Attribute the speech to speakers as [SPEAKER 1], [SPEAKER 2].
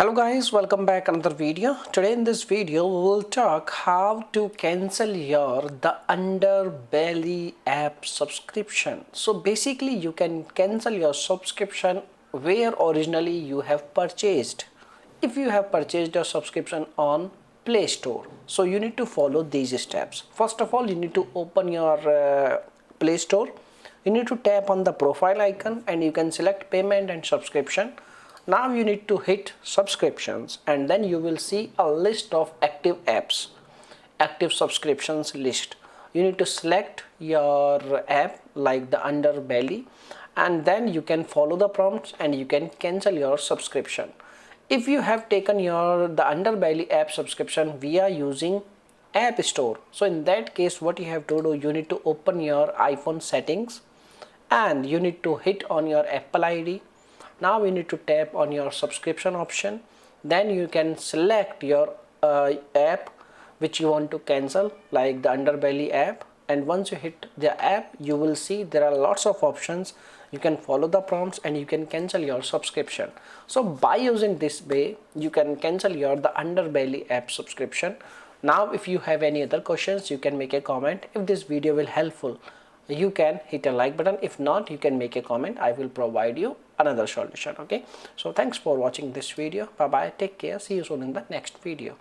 [SPEAKER 1] Hello guys, welcome back another video. Today in this video we will talk how to cancel your the Underbelly app subscription. So basically you can cancel your subscription where originally you have purchased. If you have purchased your subscription on Play Store, so you need to follow these steps. First of all, you need to open your Play Store. You need to tap on the profile icon and you can select payment and subscription. Now you need to hit subscriptions and then you will see a list of active apps, active subscriptions list. You need to select your app like the Underbelly and then you can follow the prompts and you can cancel your subscription. If you have taken the Underbelly app subscription via using App Store, so in that case what you have to do, you need to open your iPhone settings and you need to hit on your Apple ID. Now we need to tap on your subscription option. Then you can select your app which you want to cancel, like the Underbelly app, and once you hit the app you will see there are lots of options. You can follow the prompts and you can cancel your subscription. So by using this way you can cancel the Underbelly app subscription. Now if you have any other questions you can make a comment. If this video will helpful, you can hit a like button. If not, you can make a comment. I will provide you another solution. Okay, so thanks for watching this video. Bye bye, take care, see you soon in the next video.